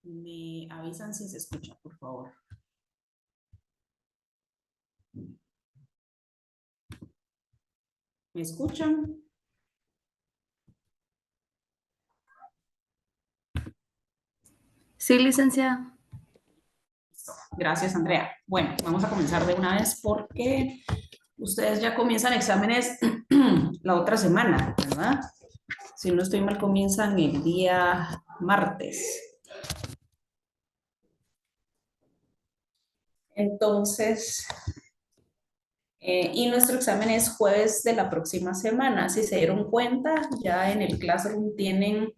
Me avisan si se escucha, por favor. ¿Me escuchan? Sí, licenciada. Gracias, Andrea. Bueno, vamos a comenzar de una vez porque ustedes ya comienzan exámenes la otra semana, ¿verdad? Si no estoy mal, comienzan el día martes. Entonces, y nuestro examen es jueves de la próxima semana. Si se dieron cuenta, ya en el Classroom tienen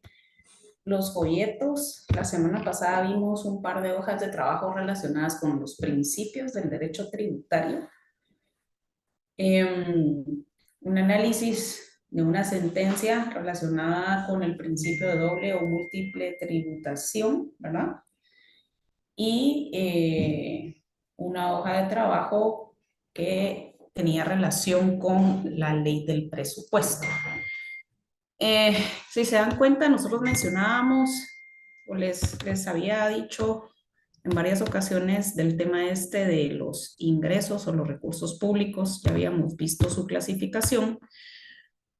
los folletos. La semana pasada vimos un par de hojas de trabajo relacionadas con los principios del derecho tributario. Un análisis de una sentencia relacionada con el principio de doble o múltiple tributación, ¿verdad? Y una hoja de trabajo que tenía relación con la ley del presupuesto. Eh, si se dan cuenta, nosotros mencionábamos o les había dicho en varias ocasiones del tema este de los ingresos o los recursos públicos, ya habíamos visto su clasificación,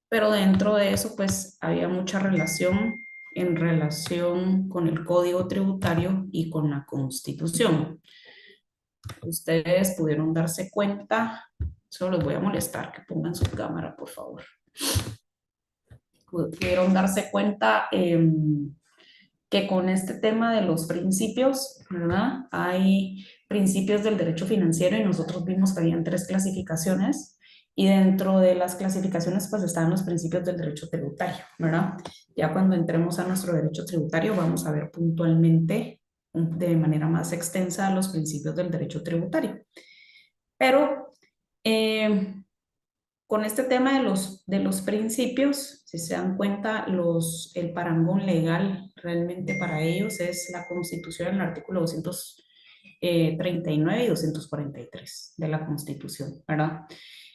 pero dentro de eso pues había mucha relación en relación con el Código Tributario y con la Constitución. Ustedes pudieron darse cuenta, solo les voy a molestar que pongan su cámara, por favor. Pudieron darse cuenta que con este tema de los principios, ¿verdad? Hay principios del derecho financiero y nosotros vimos que habían tres clasificaciones y dentro de las clasificaciones pues estaban los principios del derecho tributario, ¿verdad? Ya cuando entremos a nuestro derecho tributario vamos a ver puntualmente de manera más extensa los principios del derecho tributario. Pero eh, con este tema de los principios, si se dan cuenta, el parangón legal realmente para ellos es la Constitución, el artículo 239 y 243 de la Constitución, ¿verdad?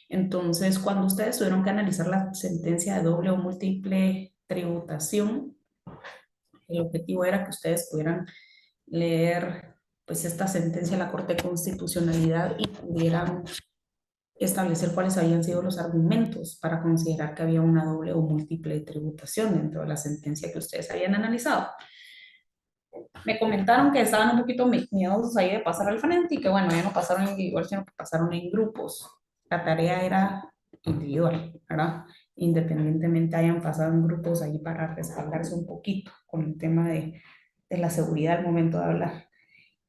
Entonces, cuando ustedes tuvieron que analizar la sentencia de doble o múltiple tributación, el objetivo era que ustedes pudieran leer pues esta sentencia de la Corte de Constitucionalidad y pudieran establecer cuáles habían sido los argumentos para considerar que había una doble o múltiple tributación dentro de la sentencia que ustedes habían analizado. Me comentaron que estaban un poquito miedosos ahí de pasar al frente y que bueno, ya no pasaron individual, sino que pasaron en grupos. La tarea era individual, ¿verdad? Independientemente hayan pasado en grupos ahí para respaldarse un poquito con el tema de la seguridad al momento de hablar.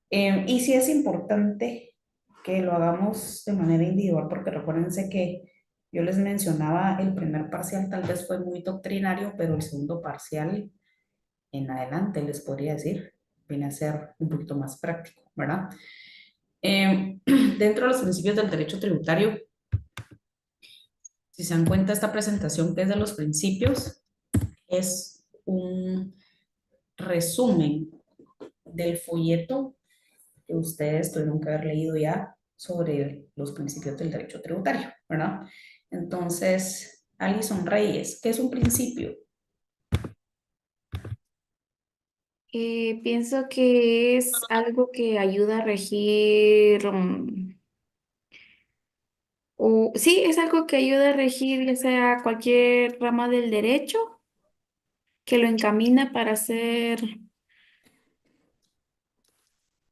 Y sí es importante que lo hagamos de manera individual, porque recuérdense que yo les mencionaba, el primer parcial tal vez fue muy doctrinario, pero el segundo parcial en adelante, les podría decir, viene a ser un poquito más práctico, ¿verdad? Dentro de los principios del derecho tributario, si se dan cuenta, esta presentación que es de los principios es un resumen del folleto que ustedes tuvieron que haber leído ya sobre los principios del derecho tributario, ¿verdad? Entonces, Alison Reyes, ¿qué es un principio? Pienso que es algo que ayuda a regir, o sí, es algo que ayuda a regir ya sea cualquier rama del derecho, que lo encamina para ser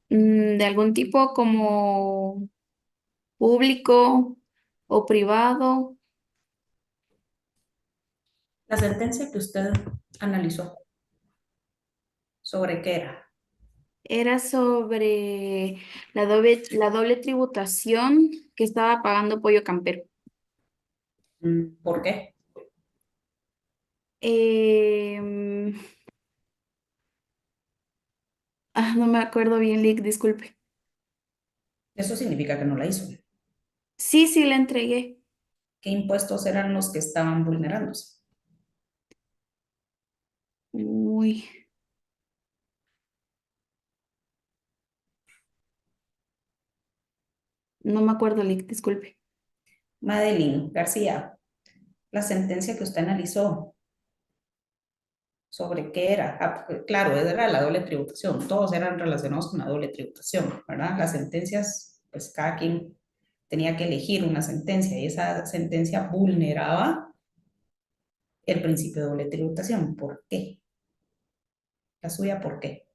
de algún tipo como público o privado. La sentencia que usted analizó, ¿sobre qué era? Era sobre la doble tributación que estaba pagando Pollo Campero. ¿Por qué? Em, no me acuerdo bien, Lick, disculpe. Eso significa que no la hizo. Sí, sí, la entregué. ¿Qué impuestos eran los que estaban vulnerándose? Uy, no me acuerdo, Lick, disculpe. Madeline García, la sentencia que usted analizó, ¿Sobre qué era? Ah, claro, era la doble tributación, todos eran relacionados con la doble tributación, ¿verdad? Las sentencias, pues cada quien tenía que elegir una sentencia y esa sentencia vulneraba el principio de doble tributación. ¿Por qué? La suya, ¿por qué?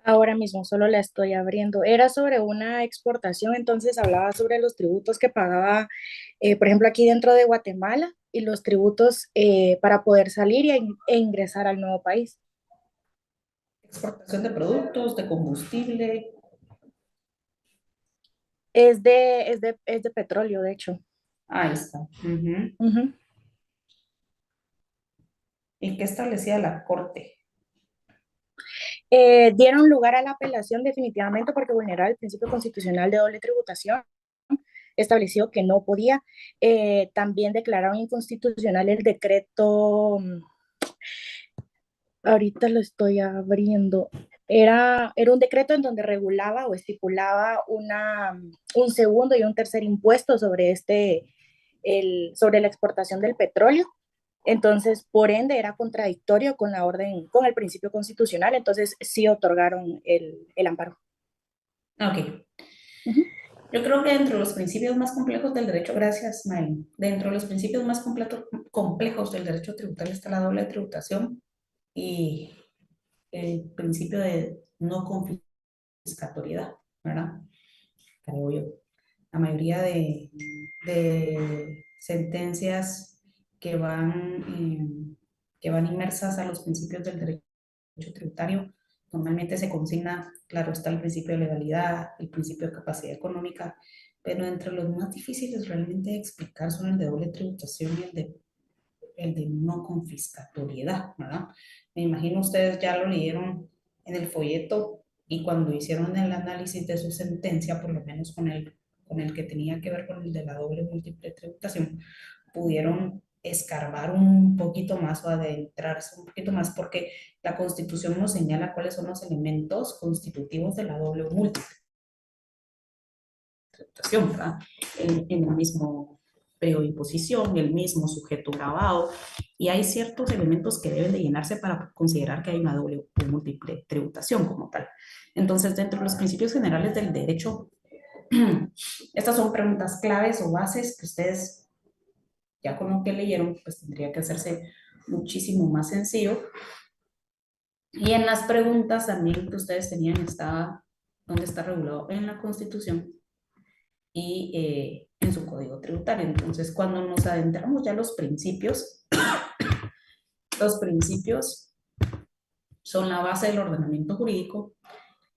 Ahora mismo solo la estoy abriendo. Era sobre una exportación, entonces hablaba sobre los tributos que pagaba, por ejemplo, aquí dentro de Guatemala y los tributos para poder salir e ingresar al nuevo país. Exportación de productos, de combustible. Es de petróleo, de hecho. Ahí está. Ujú. Ujú. ¿Y qué establecía la Corte? Dieron lugar a la apelación definitivamente porque vulneraba el principio constitucional de doble tributación. Estableció que no podía. También declararon inconstitucional el decreto. Ahorita lo estoy abriendo. Era un decreto en donde regulaba o estipulaba un segundo y un tercer impuesto sobre la exportación del petróleo. Entonces, por ende, era contradictorio con la orden, con el principio constitucional. Entonces, sí otorgaron el amparo. Ok. Ujú. Yo creo que dentro de los principios más complejos del derecho, gracias, May, dentro de los principios más complejos del derecho tributario está la doble tributación y el principio de no confiscatoriedad, ¿verdad? Creo yo. La mayoría de sentencias que que van inmersas a los principios del derecho tributario, normalmente se consigna, claro, está el principio de legalidad, el principio de capacidad económica, pero entre los más difíciles realmente de explicar son el de doble tributación y el de no confiscatoriedad, ¿verdad? Me imagino ustedes ya lo leyeron en el folleto y cuando hicieron el análisis de su sentencia, por lo menos con el que tenía que ver con el de la doble múltiple tributación, pudieron escarbar un poquito más o adentrarse un poquito más porque la Constitución nos señala cuáles son los elementos constitutivos de la doble múltiple tributación, ¿verdad? En el mismo periodo de imposición, el mismo sujeto grabado, y hay ciertos elementos que deben de llenarse para considerar que hay una doble o múltiple tributación como tal. Entonces, dentro de los principios generales del derecho, estas son preguntas claves o bases que ustedes, ya con lo que leyeron, pues tendría que hacerse muchísimo más sencillo. Y en las preguntas también que ustedes tenían estaba, ¿dónde está regulado? En la Constitución y en su código tributario. Entonces, cuando nos adentramos ya a los principios son la base del ordenamiento jurídico,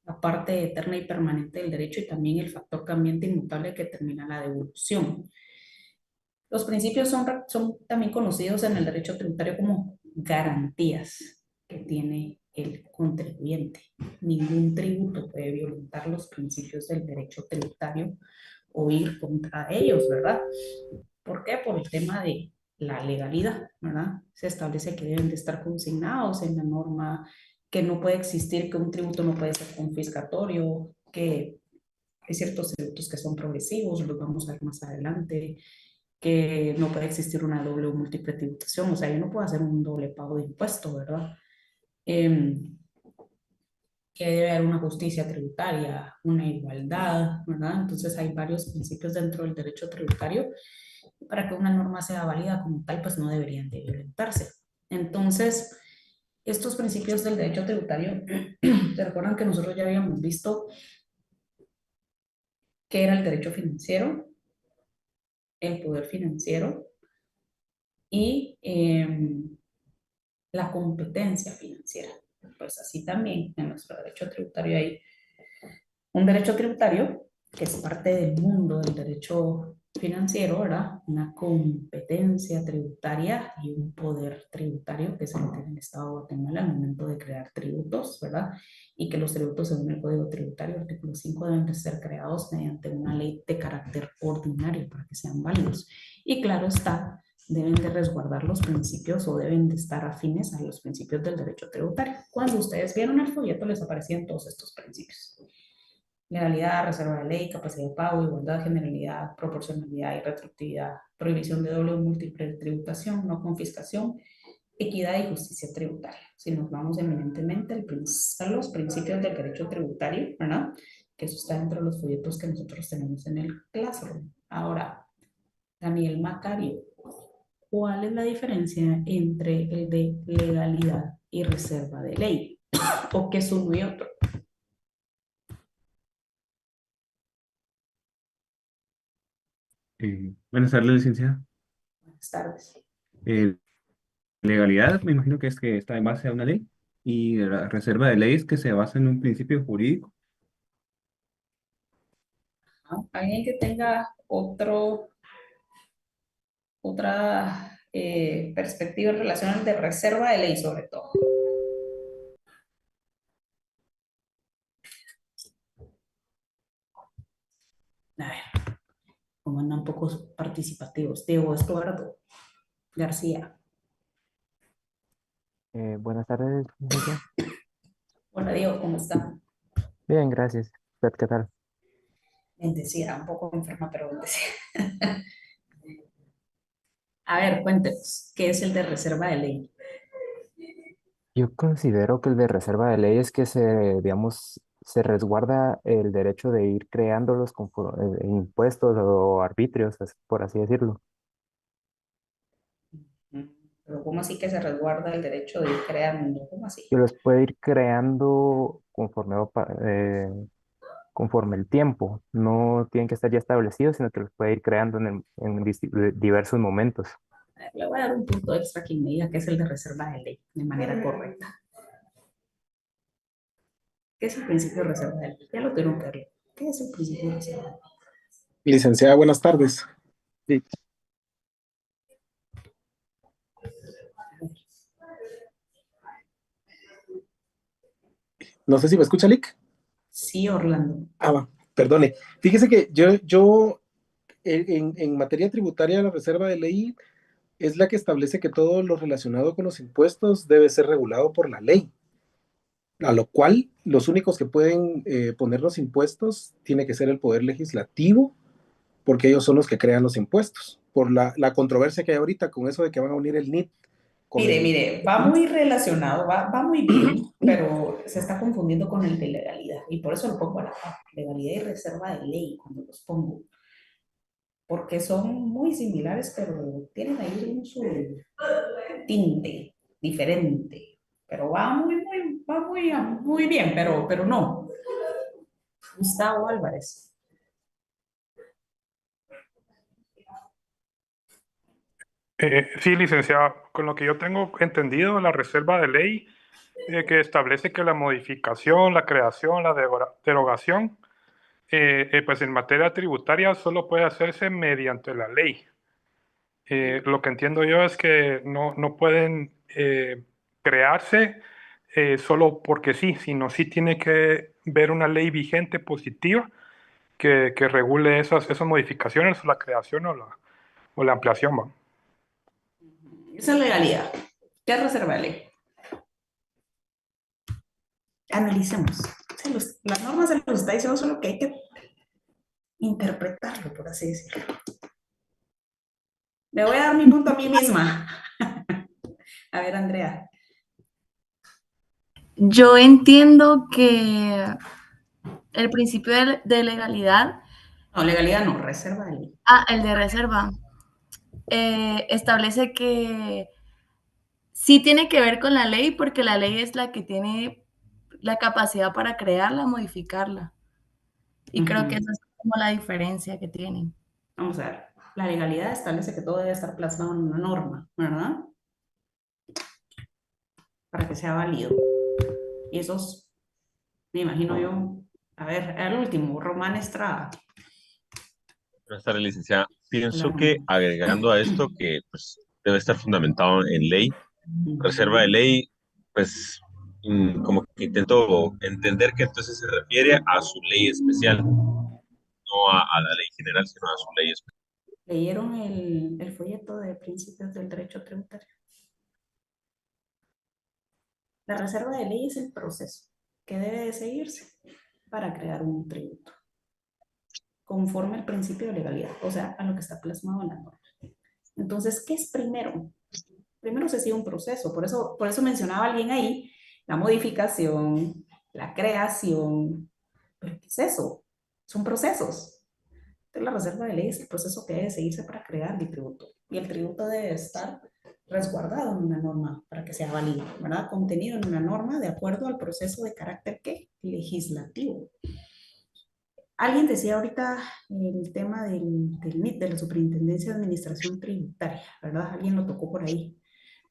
la parte eterna y permanente del derecho y también el factor cambiante inmutable que determina la devolución. Los principios son también conocidos en el derecho tributario como garantías que tiene el contribuyente. Ningún tributo puede violentar los principios del derecho tributario o ir contra ellos, ¿verdad? ¿Por qué? Por el tema de la legalidad, ¿verdad? Se establece que deben de estar consignados en la norma, que no puede existir, que un tributo no puede ser confiscatorio, que hay ciertos tributos que son progresivos, los vamos a ver más adelante, que no puede existir una doble o múltiple tributación, o sea, yo no puedo hacer un doble pago de impuestos, ¿verdad? Eh, que debe haber una justicia tributaria, una igualdad, ¿verdad? Entonces hay varios principios dentro del derecho tributario. Para que una norma sea válida como tal, pues no deberían de violentarse. Entonces, estos principios del derecho tributario, ¿se recuerdan que nosotros ya habíamos visto qué era el derecho financiero, el poder financiero y la competencia financiera? Pues así también en nuestro derecho tributario hay un derecho tributario que es parte del mundo del derecho financiero, ¿verdad? Una competencia tributaria y un poder tributario que se lo tiene el Estado de Guatemala al momento de crear tributos, ¿verdad? Y que los tributos según el Código Tributario, artículo 5, deben de ser creados mediante una ley de carácter ordinario para que sean válidos. Y claro está, deben de resguardar los principios o deben de estar afines a los principios del derecho tributario. Cuando ustedes vieron el folleto les aparecían todos estos principios: legalidad, reserva de ley, capacidad de pago, igualdad, generalidad, proporcionalidad y retroactividad, prohibición de doble o múltiple tributación, no confiscación equidad y justicia tributaria. Si nos vamos eminentemente a los principios del derecho tributario, ¿verdad? Que eso está dentro de los folletos que nosotros tenemos en el Classroom. Ahora, Daniel Macario, ¿cuál es la diferencia entre el de legalidad y reserva de ley? ¿O qué es uno y otro? Buenas tardes, licenciada. Buenas tardes. Eh, Legalidad, me imagino que es que está en base a una ley. Y la reserva de leyes que se basa en un principio jurídico. ¿No? Alguien que tenga otra perspectiva en relación al de reserva de ley, sobre todo. A ver, como andan pocos participativos. Diego Estuardo García. Buenas tardes, licenciada. Hola Diego, ¿cómo está? Bien, gracias. ¿Usted qué tal? Bendecida, un poco enferma, pero bendecida. A ver, cuéntenos, ¿qué es el de reserva de ley? Yo considero que el de reserva de ley es que digamos, se resguarda el derecho de ir creándolos impuestos o arbitrios, por así decirlo. Pero ¿cómo así que se resguarda el derecho de ir creando? ¿Cómo así? Que los puede ir creando conforme el tiempo. No tienen que estar ya establecidos, sino que los puede ir creando en diversos momentos. A ver, le voy a dar un punto extra quien me diga qué es el de reserva de ley de manera correcta. ¿Qué es el principio de reserva de ley? Ya lo tengo que leer. ¿Qué es el principio de reserva de ley? Licenciada, buenas tardes. Sí, no sé si me escucha, Lick. Sí, Orlando. Va, perdone. Fíjese que yo en materia tributaria, la reserva de ley es la que establece que todo lo relacionado con los impuestos debe ser regulado por la ley, a lo cual los únicos que pueden poner los impuestos tiene que ser el Poder Legislativo, porque ellos son los que crean los impuestos. Por la controversia que hay ahorita con eso de que van a unir el NIT con Mire, va muy relacionado, va muy bien, pero se está confundiendo con el de legalidad. Y por eso lo pongo a la par, legalidad y reserva de ley cuando los pongo. Porque son muy similares, pero tienen ahí un su tinte diferente. Pero va muy bien, pero no. Gustavo Álvarez. Sí, licenciada, con lo que yo tengo entendido, la reserva de ley que establece que la modificación, la creación, la derogación, pues en materia tributaria solo puede hacerse mediante la ley. Lo que entiendo yo es que no pueden crearse solo porque sí, sino sí tiene que ver una ley vigente positiva que regule esas modificaciones, la creación o la ampliación, ¿va? Esa es legalidad. ¿Qué es reserva de ley? Analicemos. Las normas se los está diciendo solo que hay que interpretarlo, por así decirlo. Me voy a dar mi punto a mí misma. A ver, Andrea. Yo entiendo que el principio de legalidad, No, legalidad no, reserva de ley. el de reserva, establece que sí tiene que ver con la ley porque la ley es la que tiene la capacidad para crearla, modificarla. Y creo que esa es como la diferencia que tienen. Vamos a ver. La legalidad establece que todo debe estar plasmado en una norma, ¿verdad? Para que sea válido. Y esos, me imagino yo, a ver, el último, Román Estrada. Buenas tardes, licenciada. Hola, Pienso que Román. agregando a esto que pues, debe estar fundamentado en ley, reserva de Ujú. ley, pues como que intento entender que entonces se refiere a su ley especial, no a la ley general, sino a su ley especial. ¿Leyeron el folleto de principios del derecho tributario? La reserva de ley es el proceso que debe de seguirse para crear un tributo, conforme al principio de legalidad, o sea, a lo que está plasmado en la norma. Entonces, ¿qué es primero? Primero se sigue un proceso, por eso mencionaba alguien ahí la modificación, la creación. ¿Pero qué es eso? Son procesos. Entonces, la reserva de ley es el proceso que debe seguirse para crear el tributo. Y el tributo debe estar resguardado en una norma para que sea válido, ¿verdad? Contenido en una norma de acuerdo al proceso de carácter ¿qué? Legislativo. Alguien decía ahorita el tema del MIT, de la Superintendencia de Administración Tributaria, ¿verdad? Alguien lo tocó por ahí.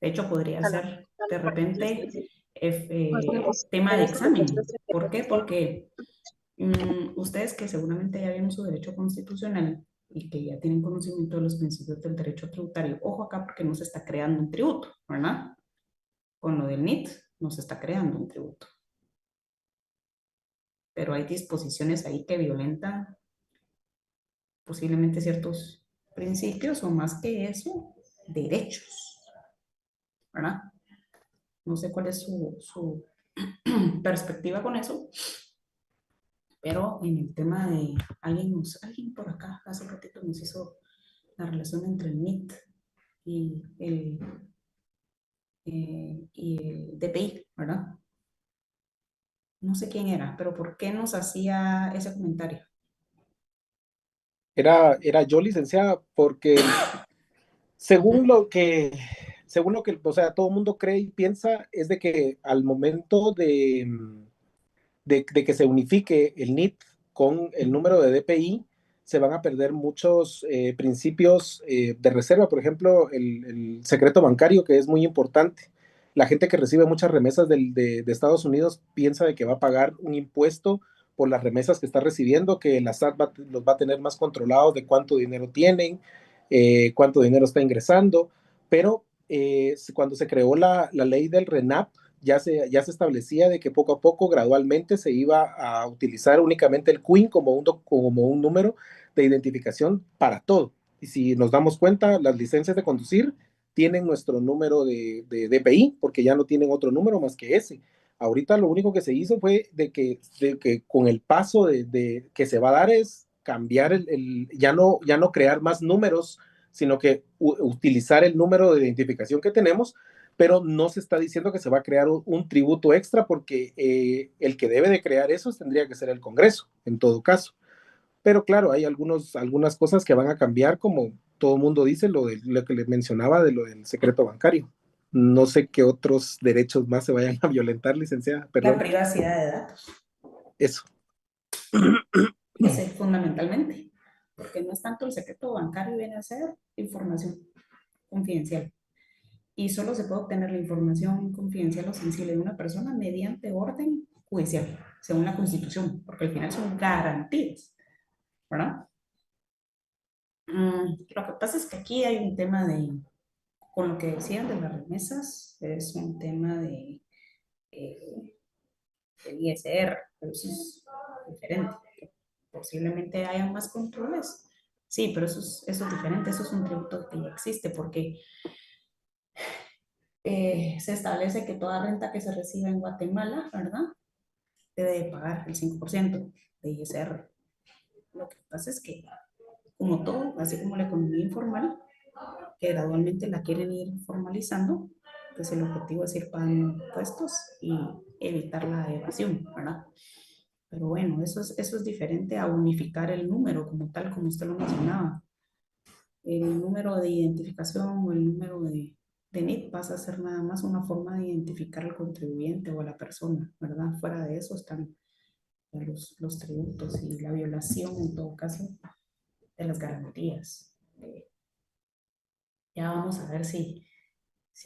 De hecho, podría ser de repente tema de examen. ¿Por qué? Porque ustedes que seguramente ya vieron su derecho constitucional y que ya tienen conocimiento de los principios del derecho tributario, ojo acá porque no se está creando un tributo, ¿verdad? Con lo del NIT no se está creando un tributo. Pero hay disposiciones ahí que violentan posiblemente ciertos principios o más que eso, derechos, ¿verdad? No sé cuál es su perspectiva con eso, pero en el tema de alguien por acá hace ratito nos hizo la relación entre el MIT y el DPI, ¿verdad? No sé quién era, pero ¿por qué nos hacía ese comentario? Era yo, licenciada, porque según lo que, o sea, todo el mundo cree y piensa, es de que al momento de que se unifique el NIT con el número de DPI, se van a perder muchos principios de reserva. Por ejemplo, el secreto bancario, que es muy importante. La gente que recibe muchas remesas de Estados Unidos piensa de que va a pagar un impuesto por las remesas que está recibiendo, que la SAT los va a tener más controlados de cuánto dinero tienen, cuánto dinero está ingresando, pero cuando se creó la ley del RENAP, ya se establecía de que poco a poco, gradualmente, se iba a utilizar únicamente el CUIN como un número de identificación para todo. Y si nos damos cuenta, las licencias de conducir tienen nuestro número de DPI, porque ya no tienen otro número más que ese. Ahorita lo único que se hizo fue de que con el paso que se va a dar es cambiar ya no crear más números, sino que utilizar el número de identificación que tenemos, pero no se está diciendo que se va a crear un tributo extra, porque el que debe de crear eso tendría que ser el Congreso, en todo caso. Pero claro, hay algunas cosas que van a cambiar, como todo el mundo dice, lo que les mencionaba de lo del secreto bancario. No sé qué otros derechos más se vayan a violentar, licenciada. Perdón. La privacidad de datos. Eso. Ese, fundamentalmente, porque no es tanto el secreto bancario, viene a ser información confidencial. Y solo se puede obtener la información confidencial o sensible de una persona mediante orden judicial, según la Constitución, porque al final son garantías, ¿verdad? Lo que pasa es que aquí hay un tema con lo que decían de las remesas, es un tema de ISR, pero eso es diferente. Posiblemente haya más controles. Sí, pero eso es diferente, eso es un tributo que ya existe, porque se establece que toda renta que se reciba en Guatemala, ¿verdad? Debe de pagar el 5% de ISR. Lo que pasa es que, como todo, así como la economía informal, que gradualmente la quieren ir formalizando, pues el objetivo es ir pagando impuestos y evitar la evasión, ¿verdad? Pero bueno, eso es diferente a unificar el número como tal, como usted lo mencionaba. El número de identificación o el número de NIT pasa a ser nada más una forma de identificar al contribuyente o a la persona, ¿verdad? Fuera de eso están los tributos y la violación, en todo caso, de las garantías. Ya vamos a ver si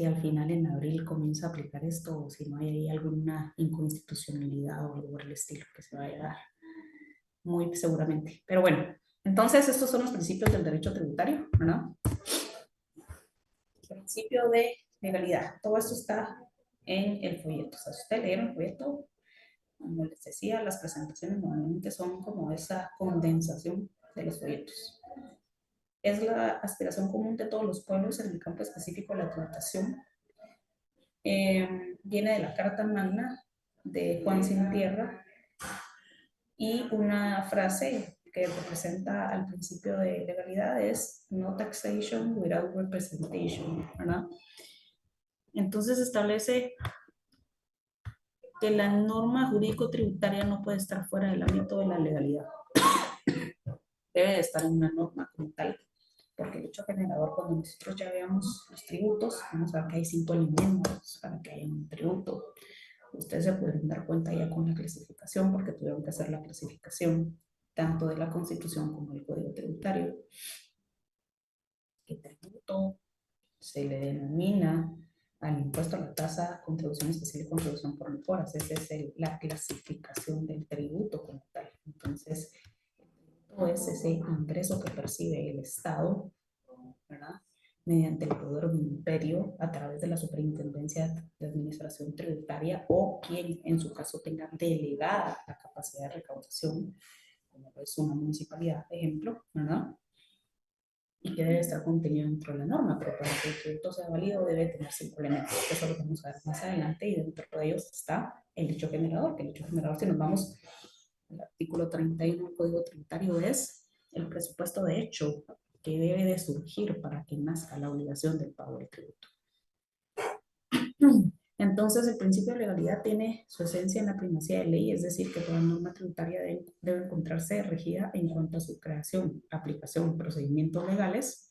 al final en abril comienza a aplicar esto o si no hay ahí alguna inconstitucionalidad o algo por el estilo que se vaya a dar. Muy seguramente. Pero bueno, entonces estos son los principios del derecho tributario, ¿verdad? Principio de legalidad. Todo esto está en el folleto. O sea, si usted lee el folleto, como les decía, las presentaciones normalmente son como esa condensación de los folletos. Es la aspiración común de todos los pueblos en el campo específico de la tributación. Viene de la Carta Magna de Juan Sin Tierra y una frase que representa al principio de legalidad es no taxation without representation, ¿verdad? Entonces establece que la norma jurídico-tributaria no puede estar fuera del ámbito de la legalidad. Debe de estar en una norma como tal, porque el hecho generador, cuando nosotros ya veamos los tributos, vamos a ver que hay 5 elementos para que haya un tributo. Ustedes se pueden dar cuenta ya con la clasificación, porque tuvieron que hacer la clasificación tanto de la Constitución como del Código Tributario. El tributo se le denomina al impuesto a la tasa, contribución especial y contribución por mejoras. Esa es la clasificación del tributo como tal. Entonces, es ese ingreso que percibe el Estado, ¿verdad?, mediante el poder de un imperio a través de la Superintendencia de Administración Tributaria o quien en su caso tenga delegada la capacidad de recaudación, como es una municipalidad, por ejemplo, ¿verdad?, y que debe estar contenido dentro de la norma, pero para que el tributo sea válido debe tener 5 elementos. Eso lo vamos a ver más adelante, y dentro de ellos está el hecho generador, que el hecho generador, si nos vamos al artículo 31 del Código Tributario, es el presupuesto de hecho que debe de surgir para que nazca la obligación del pago del tributo. Entonces, el principio de legalidad tiene su esencia en la primacía de ley, es decir, que toda norma tributaria debe encontrarse regida en cuanto a su creación, aplicación, procedimientos legales,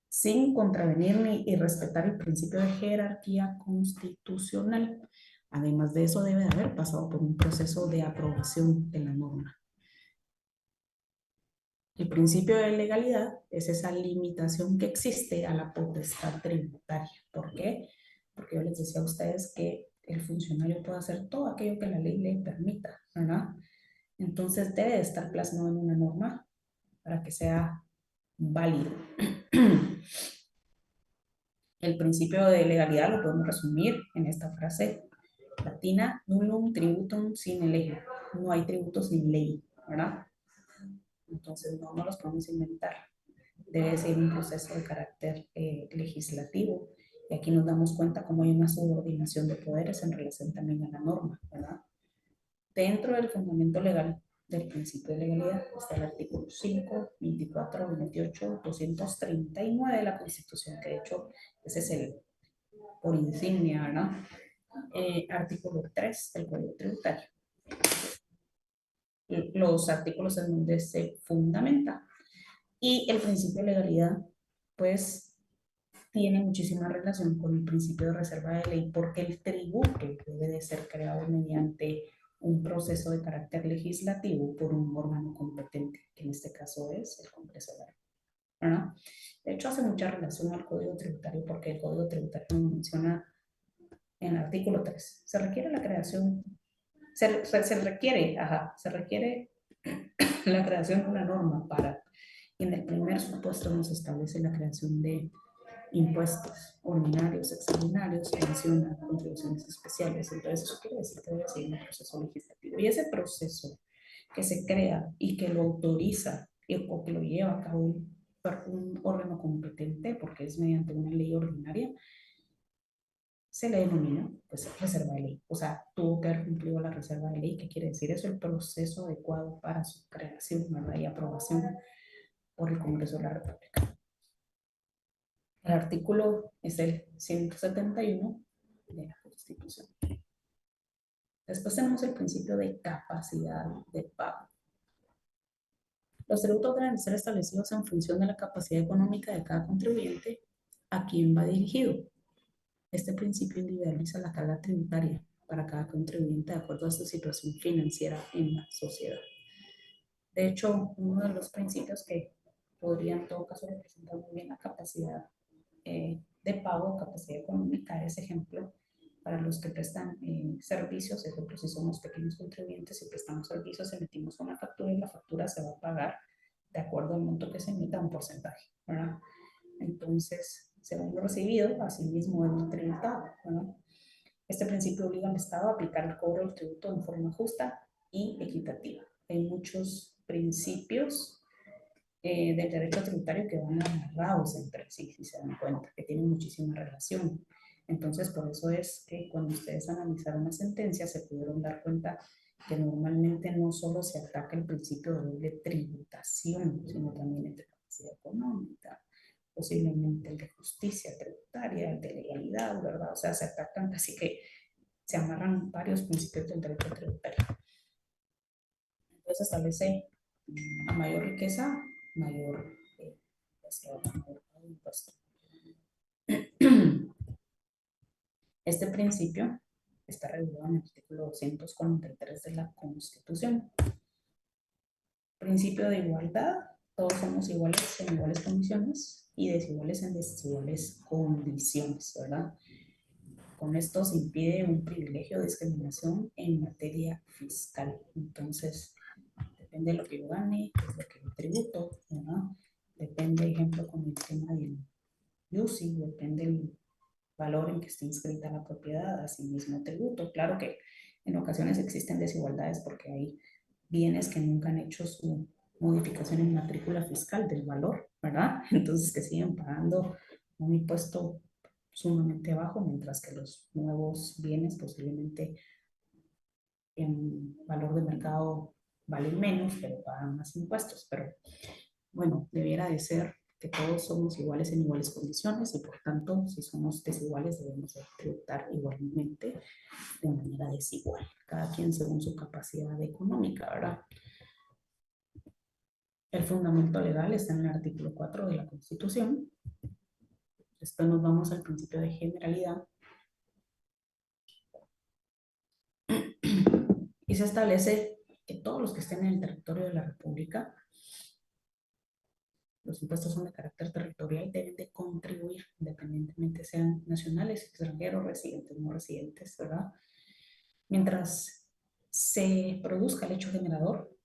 sin contravenir y respetar el principio de jerarquía constitucional. Además de eso, debe de haber pasado por un proceso de aprobación de la norma. El principio de legalidad es esa limitación que existe a la potestad tributaria. ¿Por qué? Porque yo les decía a ustedes que el funcionario puede hacer todo aquello que la ley le permita, ¿verdad? Entonces debe de estar plasmado en una norma para que sea válido. El principio de legalidad lo podemos resumir en esta frase latina: nullum tributum sine lege. No hay tributo sin ley, ¿verdad? Entonces no los podemos inventar. Debe ser un proceso de carácter legislativo. Y aquí nos damos cuenta cómo hay una subordinación de poderes en relación también a la norma, ¿verdad? Dentro del fundamento legal del principio de legalidad está el artículo 5, 24, 28, 239 de la Constitución, que de hecho ese es el por insignia, ¿verdad? Artículo 3 del Código Tributario. Los artículos en donde se fundamenta. Y el principio de legalidad, pues, tiene muchísima relación con el principio de reserva de ley, porque el tributo debe de ser creado mediante un proceso de carácter legislativo por un órgano competente, que en este caso es el Congreso de la República, ¿no? De hecho, hace mucha relación al Código Tributario, porque el Código Tributario menciona en el artículo 3, se requiere la creación, se requiere la creación de una norma para, y en el primer supuesto nos establece la creación de impuestos ordinarios, extraordinarios, pensiones, contribuciones especiales. Entonces eso quiere decir que debe seguir un proceso legislativo. Y ese proceso que se crea y que lo autoriza o que lo lleva a cabo un órgano competente, porque es mediante una ley ordinaria, se le denomina, pues, reserva de ley. O sea, tuvo que haber cumplido la reserva de ley. ¿Qué quiere decir eso? El proceso adecuado para su creación, ¿verdad?, y aprobación por el Congreso de la República. El artículo es el 171 de la Constitución. Después tenemos el principio de capacidad de pago. Los tributos deben ser establecidos en función de la capacidad económica de cada contribuyente a quien va dirigido. Este principio individualiza la carga tributaria para cada contribuyente de acuerdo a su situación financiera en la sociedad. De hecho, uno de los principios que podría en todo caso representar muy bien la capacidad de pago, capacidad económica, es ejemplo para los que prestan servicios. Ejemplo, si somos pequeños contribuyentes y prestamos servicios, emitimos una factura y la factura se va a pagar de acuerdo al monto que se emita, un porcentaje, ¿verdad? Entonces, según lo recibido, asimismo es tributado, ¿verdad? Este principio obliga al Estado a aplicar el cobro del tributo de forma justa y equitativa. Hay muchos principios del derecho tributario que van amarrados entre sí, si se dan cuenta, que tienen muchísima relación. Entonces, por eso es que cuando ustedes analizaron una sentencia, se pudieron dar cuenta que normalmente no solo se ataca el principio de doble tributación, sino también entre capacidad económica posiblemente el de justicia tributaria, el de legalidad, ¿verdad? O sea, se atacan, así que se amarran varios principios del derecho tributario. Entonces establece a mayor riqueza, mayor impuesto. Este principio está regulado en el artículo 243 de la Constitución. Principio de igualdad, todos somos iguales en iguales condiciones y desiguales en desiguales condiciones, ¿verdad? Con esto se impide un privilegio o discriminación en materia fiscal. Entonces, depende de lo que yo gane, es lo que yo tributo, ¿verdad? Depende, ejemplo, con el tema del UCI, depende del valor en que esté inscrita la propiedad, así mismo tributo. Claro que en ocasiones existen desigualdades porque hay bienes que nunca han hecho su modificación en matrícula fiscal del valor, ¿verdad? Entonces que siguen pagando un impuesto sumamente bajo, mientras que los nuevos bienes posiblemente en valor de mercado valen menos, pero pagan más impuestos. Pero bueno, debiera de ser que todos somos iguales en iguales condiciones y por tanto, si somos desiguales, debemos de tributar igualmente de manera desigual, cada quien según su capacidad económica, ¿verdad? El fundamento legal está en el artículo 4 de la Constitución. Después nos vamos al principio de generalidad. Y se establece que todos los que estén en el territorio de la República, los impuestos son de carácter territorial, deben de contribuir, independientemente sean nacionales, extranjeros, residentes, no residentes, ¿verdad? Mientras se produzca el hecho generador,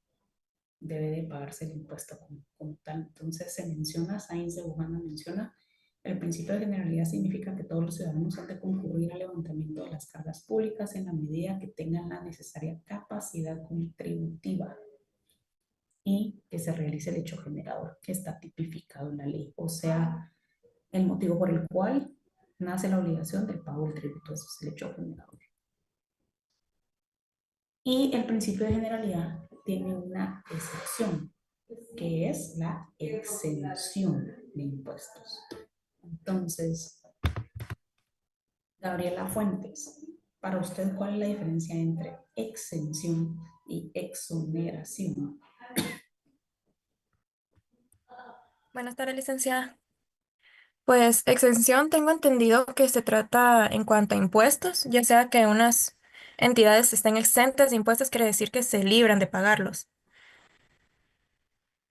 debe de pagarse el impuesto como tal. Entonces se menciona, Sáenz de Bojana menciona, el principio de generalidad significa que todos los ciudadanos han de concurrir al levantamiento de las cargas públicas en la medida que tengan la necesaria capacidad contributiva y que se realice el hecho generador que está tipificado en la ley, o sea, el motivo por el cual nace la obligación del pago del tributo, eso es el hecho generador. Y el principio de generalidad tiene una excepción, que es la exención de impuestos. Entonces, Gabriela Fuentes, para usted, ¿cuál es la diferencia entre exención y exoneración? Buenas tardes, licenciada. Pues exención tengo entendido que se trata en cuanto a impuestos, ya sea que unas entidades estén exentas de impuestos, quiere decir que se libran de pagarlos.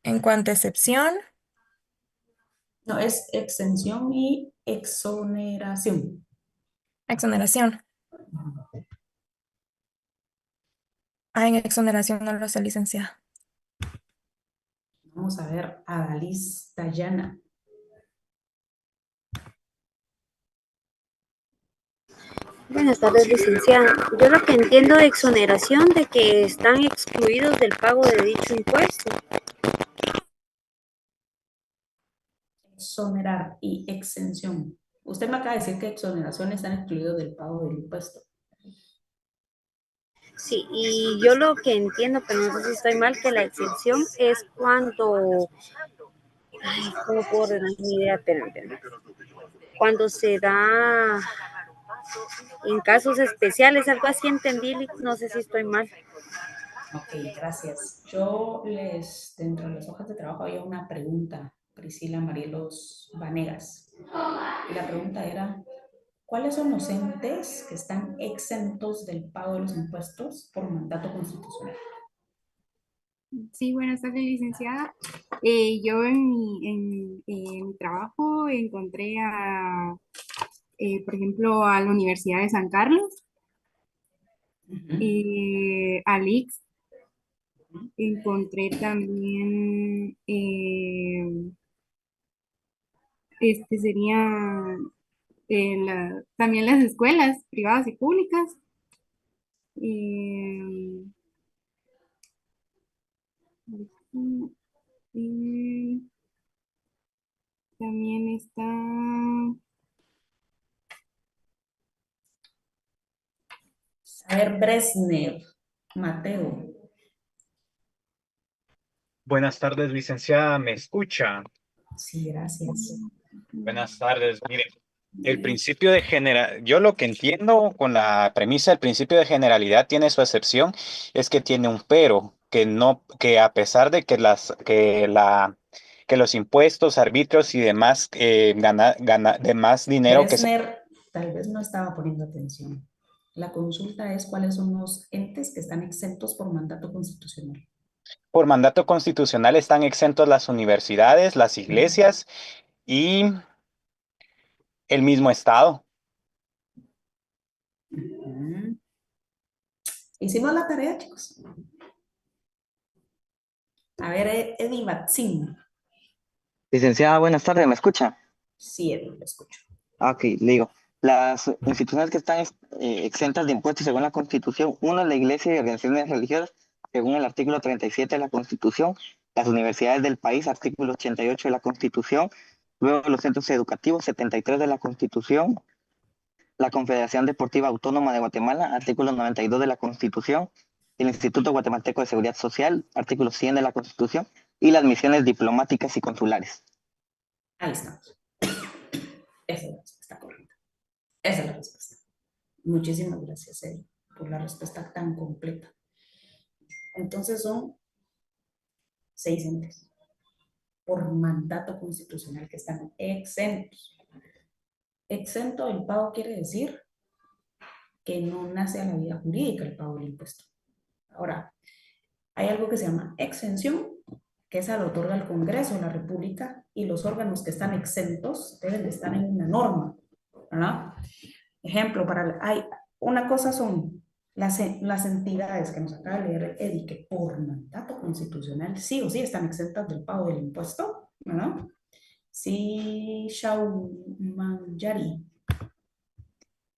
En cuanto a excepción, No, es exención y exoneración. exoneración. En exoneración no lo sé, licenciada. Vamos a ver a Dalis Dayana. Buenas tardes, licenciada. Yo lo que entiendo de exoneración de que están excluidos del pago de dicho impuesto. Exonerar y exención. Usted me acaba de decir que exoneración están excluidos del pago del impuesto. Sí, y yo lo que entiendo, pero no sé si estoy mal, que la exención es cuando... Ay, ¿cómo puedo ordenar mi idea? Espérame. Cuando se da en casos especiales, algo así entendí, no sé si estoy mal. Ok, gracias. Dentro de las hojas de trabajo había una pregunta, Priscila Marielos Vanegas. Y la pregunta era, ¿cuáles son los entes que están exentos del pago de los impuestos por mandato constitucional? Sí, buenas tardes, licenciada. Yo en mi trabajo encontré por ejemplo, a la Universidad de San Carlos, al IX, encontré también, serían también las escuelas privadas y públicas. También está... A ver, Bresnev, Mateo. Buenas tardes, licenciada. ¿Me escucha? Sí, gracias. Buenas tardes. Miren, el principio de yo lo que entiendo con la premisa del principio de generalidad tiene su excepción, es que tiene un pero, que no, que a pesar de que que los impuestos, arbitrios y demás, demás dinero que se Gessner tal vez no estaba poniendo atención. La consulta es cuáles son los entes que están exentos por mandato constitucional. por mandato constitucional están exentos las universidades, las iglesias y el mismo Estado. Hicimos la tarea, chicos. A ver, Eddie Batzin. Licenciada, buenas tardes, ¿me escucha? Sí, Eddie, lo escucho. Ok, le digo, las instituciones que están exentas de impuestos según la Constitución, uno, la Iglesia y organizaciones religiosas, según el artículo 37 de la Constitución, las universidades del país, artículo 88 de la Constitución, luego los centros educativos, 73 de la Constitución, la Confederación Deportiva Autónoma de Guatemala, artículo 92 de la Constitución, el Instituto Guatemalteco de Seguridad Social, artículo 100 de la Constitución, y las misiones diplomáticas y consulares. Ahí estamos. Esa es la respuesta correcta. Esa es la respuesta. Muchísimas gracias, Eddie, por la respuesta tan completa. Entonces son 6 entes por mandato constitucional que están exentos. Exento del pago quiere decir que no nace a la vida jurídica el pago del impuesto. Ahora, hay algo que se llama exención, que esa lo otorga el Congreso de la República, y los órganos que están exentos deben de estar en una norma, ¿verdad? Ejemplo, hay una cosa son las entidades que nos acaba de leer Eddie, que por mandato constitucional sí o sí están exentas del pago del impuesto, ¿verdad? Sí, Shaumanjari.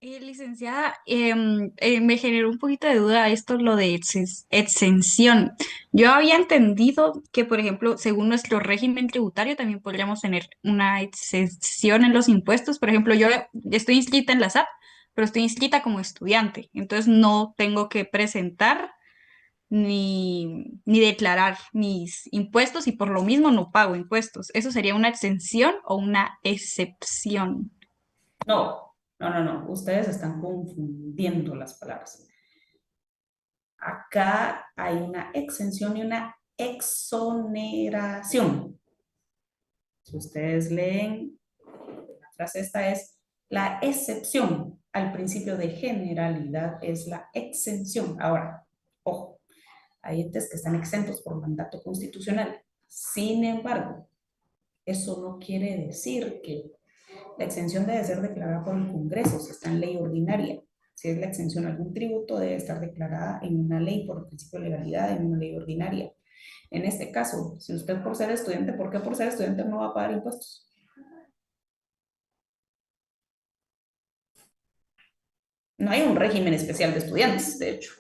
Licenciada, me generó un poquito de duda esto, lo de exención. Yo había entendido que, por ejemplo, según nuestro régimen tributario, también podríamos tener una exención en los impuestos. Por ejemplo, yo estoy inscrita en la SAT, pero estoy inscrita como estudiante, entonces no tengo que presentar ni declarar mis impuestos y por lo mismo no pago impuestos. ¿Eso sería una exención o una excepción? No. Ustedes están confundiendo las palabras. Acá hay una exención y una exoneración. Si ustedes leen, la frase esta es: la excepción al principio de generalidad es la exención. Ahora, ojo, hay entes que están exentos por mandato constitucional. Sin embargo, eso no quiere decir que la exención debe ser declarada por el Congreso, si está en ley ordinaria. Si es la exención a algún tributo, debe estar declarada en una ley por principio de legalidad, en una ley ordinaria. En este caso, si usted por ser estudiante, ¿por qué por ser estudiante no va a pagar impuestos? No hay un régimen especial de estudiantes, de hecho.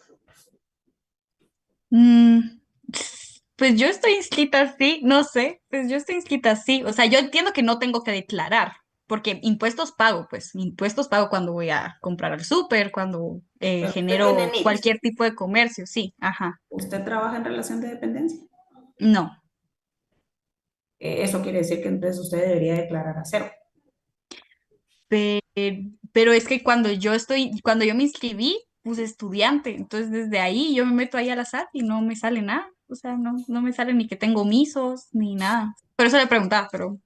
Pues yo estoy inscrita así, no sé, pues yo estoy inscrita así. O sea, yo entiendo que no tengo que declarar, porque impuestos pago, pues impuestos pago cuando voy a comprar al súper, cuando Pero usted tiene genero NIT. cualquier tipo de comercio, sí, ajá. ¿Usted trabaja en relación de dependencia? No, Eso quiere decir que entonces usted debería declarar a cero. pero es que cuando yo me inscribí, puse estudiante, entonces desde ahí yo me meto ahí al azar y no me sale nada. O sea, no me sale ni que tengo misos, ni nada. Por eso le preguntaba, pero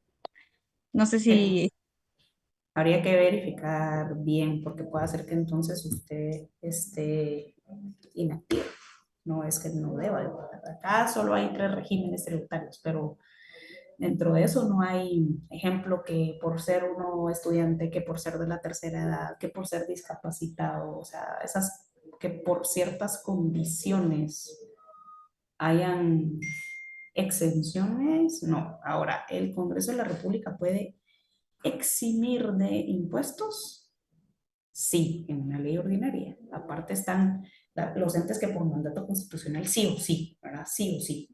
no sé si... Habría que verificar bien, porque puede ser que entonces usted esté inactivo. No es que no deba de pagar. Acá solo hay 3 regímenes tributarios, pero dentro de eso no hay ejemplo que por ser uno estudiante, que por ser de la tercera edad, que por ser discapacitado, o sea, esas que por ciertas condiciones hayan exenciones, no. Ahora, el Congreso de la República puede eximir de impuestos, sí, en una ley ordinaria. Aparte están los entes que por mandato constitucional sí o sí, ¿verdad? Sí o sí.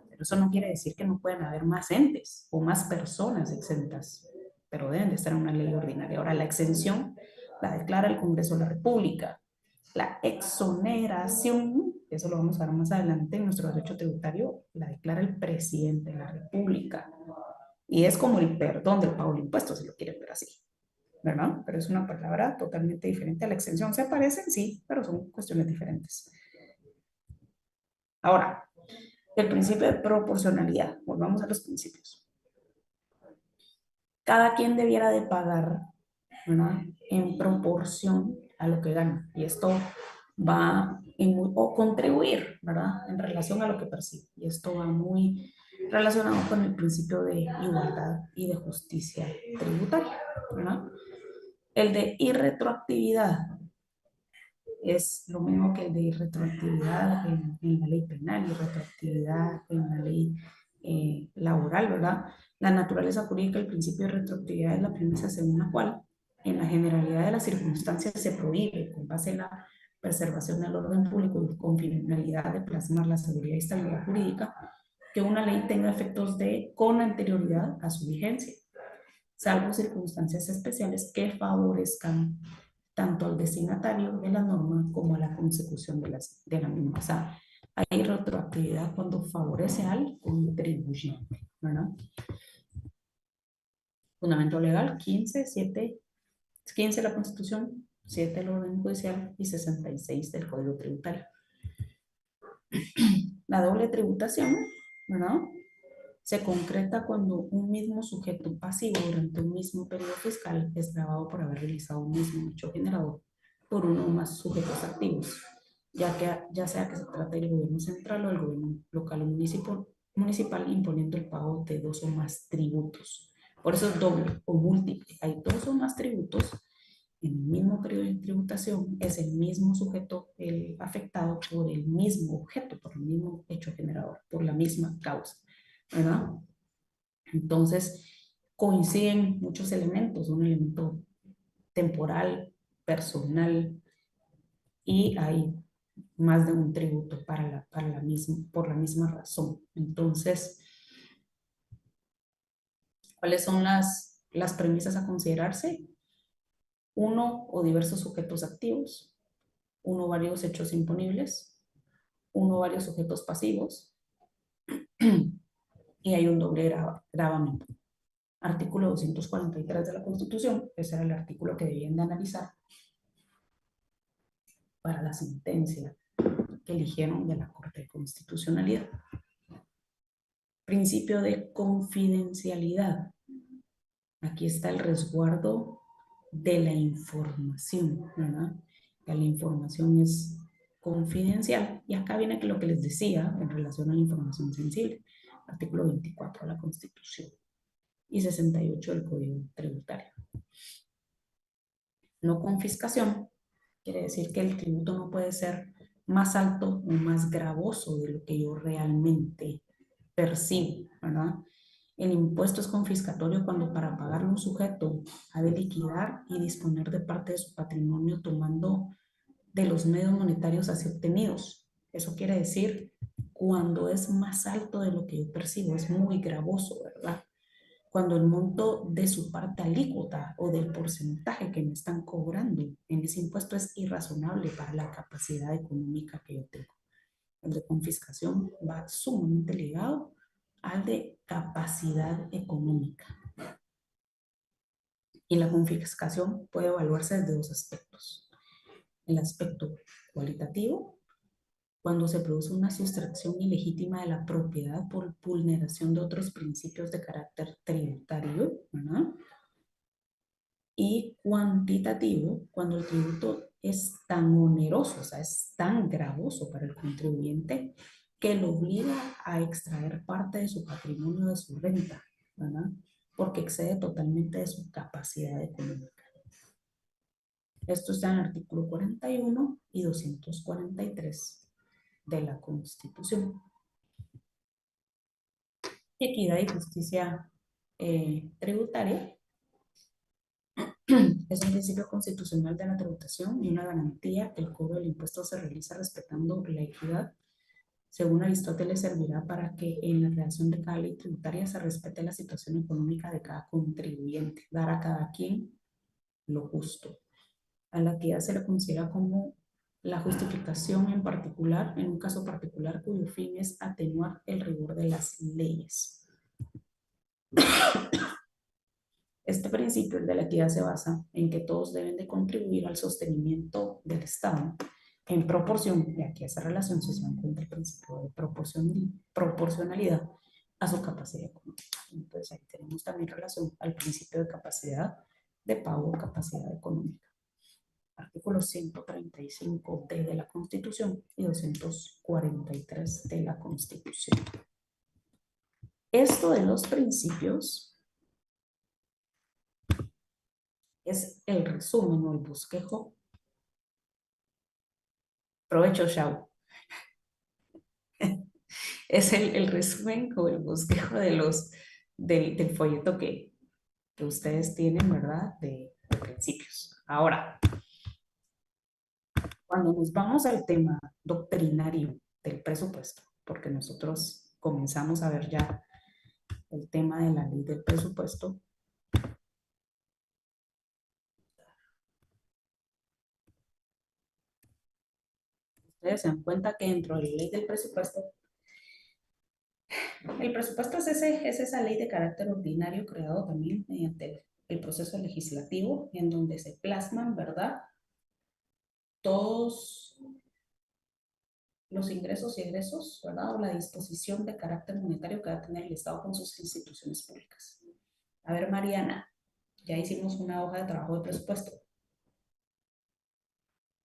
Pero eso no quiere decir que no puedan haber más entes o más personas exentas, pero deben de estar en una ley ordinaria. Ahora, la exención la declara el Congreso de la República. La exoneración, eso lo vamos a ver más adelante en nuestro derecho tributario, la declara el presidente de la República. Y es como el perdón del pago de impuestos, si lo quieren ver así, ¿verdad? Pero es una palabra totalmente diferente a la exención. Se parecen, sí, pero son cuestiones diferentes. Ahora, el principio de proporcionalidad. Volvamos a los principios. Cada quien debiera de pagar, ¿verdad?, en proporción a lo que gana. Y esto va o contribuir, ¿verdad?, en relación a lo que percibe. Y esto va muy relacionado con el principio de igualdad y de justicia tributaria, ¿verdad? El de irretroactividad es lo mismo que el de irretroactividad en la ley penal y retroactividad en la ley laboral, ¿verdad? La naturaleza jurídica del principio de retroactividad es la premisa según la cual, en la generalidad de las circunstancias, se prohíbe, con base en la preservación del orden público y con finalidad de plasmar la seguridad y estabilidad jurídica, que una ley tenga efectos con anterioridad a su vigencia, salvo circunstancias especiales que favorezcan tanto al destinatario de la norma como a la consecución de la misma. O sea, hay retroactividad cuando favorece al contribuyente, ¿verdad? Fundamento legal 15, 7, 15 de la Constitución, 7 del orden judicial y 66 del Código Tributario. La doble tributación, ¿verdad?, se concreta cuando un mismo sujeto pasivo durante un mismo periodo fiscal es gravado por haber realizado un mismo hecho generador por uno o más sujetos activos, ya sea que se trate del gobierno central o del gobierno local o municipal imponiendo el pago de dos o más tributos. Por eso es doble o múltiple. Hay dos o más tributos en el mismo periodo de tributación, es el mismo sujeto el afectado por el mismo objeto, por el mismo hecho generador, por la misma causa, ¿verdad? Entonces, coinciden muchos elementos, un elemento temporal, personal, y hay más de un tributo por la misma razón. Entonces, ¿cuáles son las premisas a considerarse? Uno o diversos sujetos activos, uno o varios hechos imponibles, uno o varios sujetos pasivos, y hay un doble gravamen. Artículo 243 de la Constitución, ese era el artículo que debían de analizar para la sentencia que eligieron de la Corte de Constitucionalidad. Principio de confidencialidad. Aquí está el resguardo de la información, ¿verdad? Que la información es confidencial. Y acá viene lo que les decía en relación a la información sensible. Artículo 24 de la Constitución y 68 del Código Tributario. No confiscación quiere decir que el tributo no puede ser más alto o más gravoso de lo que yo realmente percibo, ¿verdad? El impuesto es confiscatorio cuando para pagarlo un sujeto ha de liquidar y disponer de parte de su patrimonio tomando de los medios monetarios así obtenidos. Eso quiere decir cuando es más alto de lo que yo percibo, es muy gravoso, ¿verdad? Cuando el monto de su parte alícuota o del porcentaje que me están cobrando en ese impuesto es irrazonable para la capacidad económica que yo tengo. El de confiscación va sumamente ligado al de capacidad económica. Y la confiscación puede evaluarse desde dos aspectos. El aspecto cualitativo, cuando se produce una sustracción ilegítima de la propiedad por vulneración de otros principios de carácter tributario, ¿verdad? Y cuantitativo, cuando el tributo es tan oneroso, o sea, es tan gravoso para el contribuyente que lo obliga a extraer parte de su patrimonio, de su renta, ¿verdad? Porque excede totalmente de su capacidad económica. Esto está en el artículo 41 y 243 de la Constitución. Equidad y justicia tributaria es un principio constitucional de la tributación y una garantía que el cobro del impuesto se realiza respetando la equidad. Según Aristóteles, servirá para que en la creación de cada ley tributaria se respete la situación económica de cada contribuyente, dar a cada quien lo justo. A la equidad se le considera como la justificación en particular, en un caso particular cuyo fin es atenuar el rigor de las leyes. Este principio, el de la equidad, se basa en que todos deben de contribuir al sostenimiento del Estado en proporción, y aquí esa relación se encuentra el principio de proporcionalidad a su capacidad económica. Entonces ahí tenemos también relación al principio de capacidad de pago, capacidad económica. Artículos 135D de la Constitución y 243 de la Constitución. Esto de los principios es el resumen o el bosquejo. Provecho, Shao. Es el resumen o el bosquejo del folleto que ustedes tienen, ¿verdad? De principios. Ahora, cuando nos vamos al tema doctrinario del presupuesto, porque nosotros comenzamos a ver ya el tema de la ley del presupuesto, ustedes se dan cuenta que dentro de la ley del presupuesto, el presupuesto es esa ley de carácter ordinario creado también mediante el proceso legislativo, en donde se plasman, ¿verdad?, todos los ingresos y egresos, ¿verdad?, o la disposición de carácter monetario que va a tener el Estado con sus instituciones públicas. A ver, Mariana, ya hicimos una hoja de trabajo de presupuesto.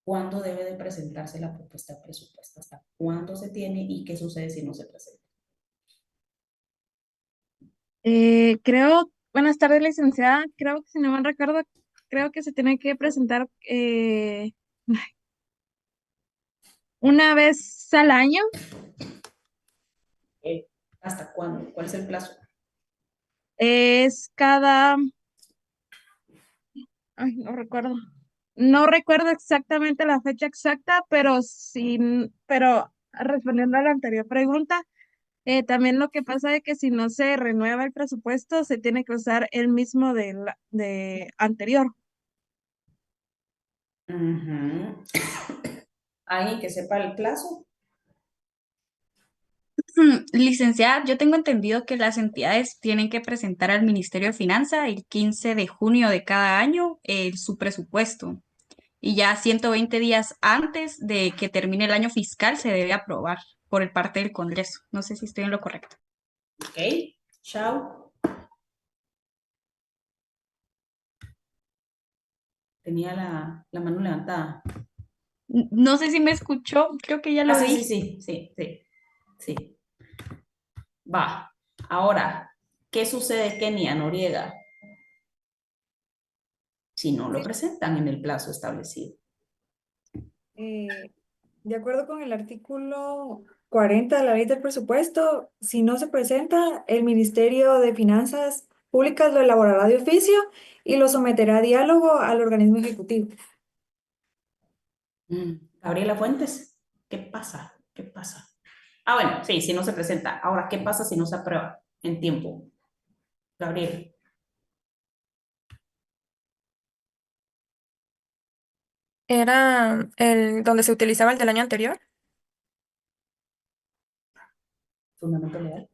¿Cuándo debe de presentarse la propuesta de presupuesto? ¿Hasta cuándo se tiene y qué sucede si no se presenta? Buenas tardes, licenciada. Creo que si no me recuerdo, creo que se tiene que presentar una vez al año. ¿Hasta cuándo? ¿Cuál es el plazo? Es cada, ay, no recuerdo. No recuerdo exactamente la fecha exacta, pero sí, pero respondiendo a la anterior pregunta, también lo que pasa es que si no se renueva el presupuesto, se tiene que usar el mismo de anterior. ¿Alguien que sepa el plazo? Licenciada, yo tengo entendido que las entidades tienen que presentar al Ministerio de Finanzas el 15 de junio de cada año su presupuesto. Y ya 120 días antes de que termine el año fiscal se debe aprobar por parte del Congreso. No sé si estoy en lo correcto. Ok, chao. Tenía la mano levantada. No sé si me escuchó, creo que ya lo dije. Sí. Va. Ahora, ¿qué sucede, Kenia Noriega, si no lo presentan en el plazo establecido? De acuerdo con el artículo 40 de la ley del presupuesto, si no se presenta, el Ministerio de Finanzas Públicas lo elaborará de oficio y lo someterá a diálogo al organismo ejecutivo. Gabriela Fuentes, ¿qué pasa? ¿Qué pasa? Ah, bueno, sí, si no se presenta. Ahora, ¿qué pasa si no se aprueba en tiempo? Gabriela. ¿Era el donde se utilizaba el del año anterior? Fundamento legal.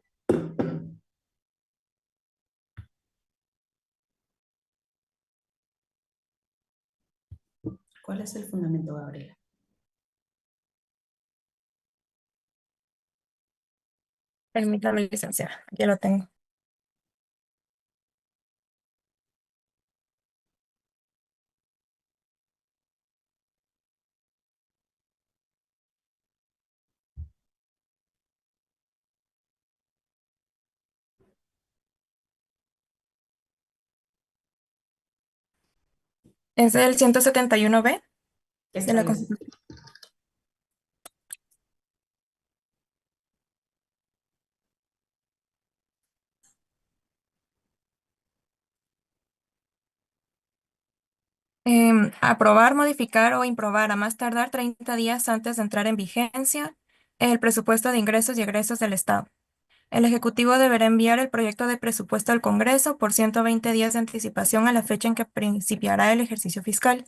¿Cuál es el fundamento, Gabriela? Permítame, licenciada, ya lo tengo. Es el 171B de la Constitución. Aprobar, modificar o improbar a más tardar 30 días antes de entrar en vigencia el presupuesto de ingresos y egresos del Estado. El Ejecutivo deberá enviar el proyecto de presupuesto al Congreso por 120 días de anticipación a la fecha en que principiará el ejercicio fiscal.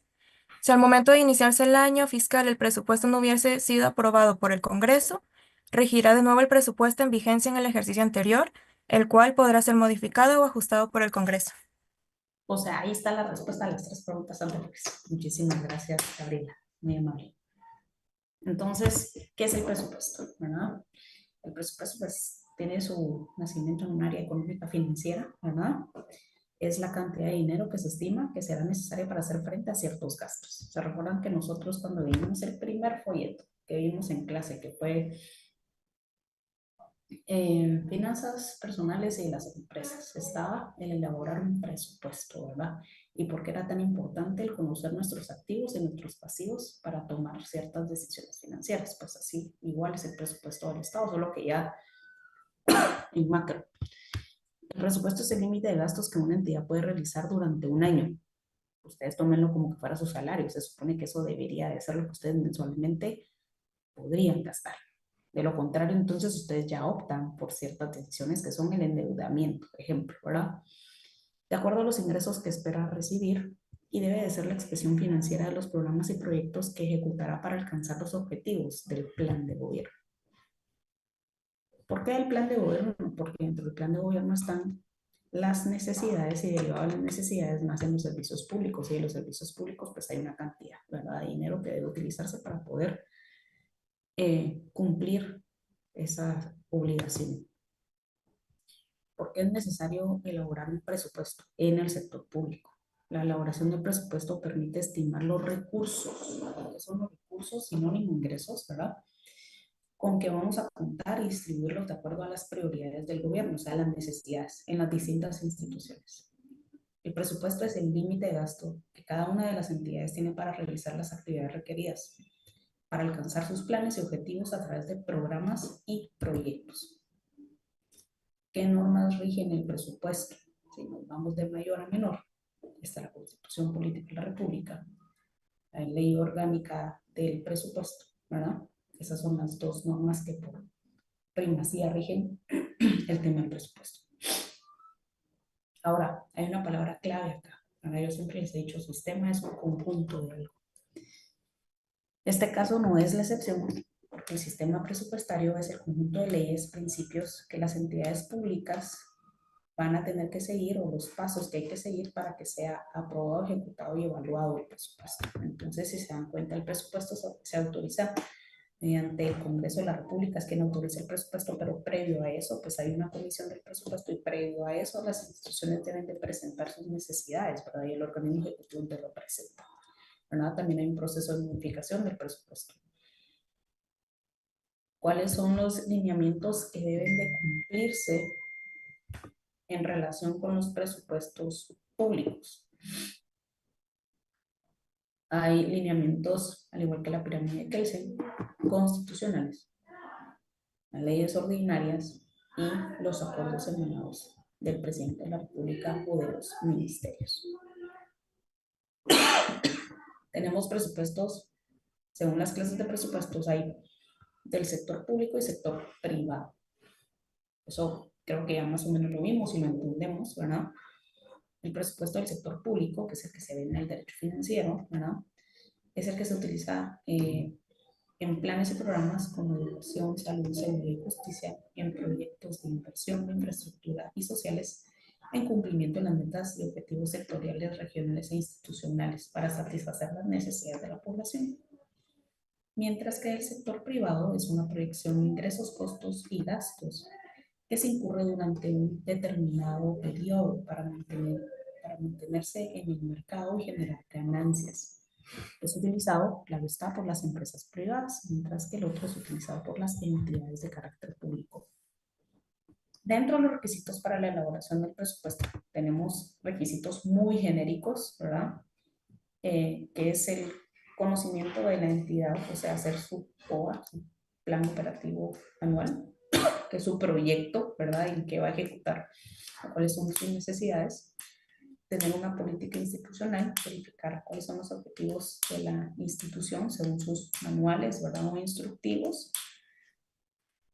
Si al momento de iniciarse el año fiscal el presupuesto no hubiese sido aprobado por el Congreso, regirá de nuevo el presupuesto en vigencia en el ejercicio anterior, el cual podrá ser modificado o ajustado por el Congreso. O sea, ahí está la respuesta a las 3 preguntas anteriores. Muchísimas gracias, Gabriela. Muy amable. Entonces, ¿qué es el presupuesto? ¿Verdad? El presupuesto pues tiene su nacimiento en un área económica financiera, ¿verdad? Es la cantidad de dinero que se estima que será necesaria para hacer frente a ciertos gastos. ¿Se recuerdan que nosotros cuando vimos el primer folleto que vimos en clase, que fue finanzas personales y las empresas, estaba el elaborar un presupuesto, ¿verdad? Y por qué era tan importante el conocer nuestros activos y nuestros pasivos para tomar ciertas decisiones financieras? Pues así, igual es el presupuesto del Estado, solo que ya en macro. El presupuesto es el límite de gastos que una entidad puede realizar durante un año. Ustedes tómenlo como que fuera su salario. Se supone que eso debería de ser lo que ustedes mensualmente podrían gastar. De lo contrario, entonces ustedes ya optan por ciertas decisiones que son el endeudamiento, por ejemplo, ¿verdad? De acuerdo a los ingresos que espera recibir, y debe de ser la expresión financiera de los programas y proyectos que ejecutará para alcanzar los objetivos del plan de gobierno. ¿Por qué el plan de gobierno? Porque dentro del plan de gobierno están las necesidades y derivado de las necesidades nacen los servicios públicos, y de los servicios públicos pues hay una cantidad, ¿verdad?, de dinero que debe utilizarse para poder cumplir esa obligación. ¿Por qué es necesario elaborar un presupuesto en el sector público? La elaboración del presupuesto permite estimar los recursos, que son los recursos sinónimo ingresos, ¿verdad?, con que vamos a contar y distribuirlos de acuerdo a las prioridades del gobierno, o sea, las necesidades en las distintas instituciones. El presupuesto es el límite de gasto que cada una de las entidades tiene para realizar las actividades requeridas para alcanzar sus planes y objetivos a través de programas y proyectos. ¿Qué normas rigen el presupuesto? Si nos vamos de mayor a menor, está la Constitución Política de la República, la Ley Orgánica del Presupuesto, ¿verdad? Esas son las 2 normas que por primacía rigen el tema del presupuesto. Ahora, hay una palabra clave acá. Ahora, yo siempre les he dicho, sistema es un conjunto de algo. Este caso no es la excepción, porque el sistema presupuestario es el conjunto de leyes, principios que las entidades públicas van a tener que seguir, o los pasos que hay que seguir para que sea aprobado, ejecutado y evaluado el presupuesto. Entonces, si se dan cuenta, el presupuesto se autoriza mediante el Congreso de la República, es quien autoriza el presupuesto, pero previo a eso, pues hay una comisión del presupuesto, y previo a eso las instituciones deben de presentar sus necesidades, ¿verdad? Y el organismo ejecutivo te lo presenta, ¿verdad? También hay un proceso de modificación del presupuesto. ¿Cuáles son los lineamientos que deben de cumplirse en relación con los presupuestos públicos? Hay lineamientos, al igual que la pirámide de Kelsen, constitucionales, las leyes ordinarias y los acuerdos emanados del presidente de la República o de los ministerios. Tenemos presupuestos, según las clases de presupuestos, hay del sector público y sector privado. Eso creo que ya más o menos lo vimos y lo entendemos, ¿verdad? El presupuesto del sector público, que es el que se ve en el derecho financiero, ¿verdad?, es el que se utiliza en planes y programas como educación, salud, seguridad y justicia, en proyectos de inversión de infraestructura y sociales, en cumplimiento de las metas y objetivos sectoriales, regionales e institucionales para satisfacer las necesidades de la población. Mientras que el sector privado es una proyección de ingresos, costos y gastos que se incurre durante un determinado periodo para mantenerse en el mercado y generar ganancias. Es utilizado, claro está, por las empresas privadas, mientras que el otro es utilizado por las entidades de carácter público. Dentro de los requisitos para la elaboración del presupuesto, tenemos requisitos muy genéricos, ¿verdad? Que es el conocimiento de la entidad, o sea, hacer su POA, su plan operativo anual, que es su proyecto, ¿verdad?, en que va a ejecutar, cuáles son sus necesidades. Tener una política institucional, verificar cuáles son los objetivos de la institución según sus manuales, ¿verdad?, o instructivos,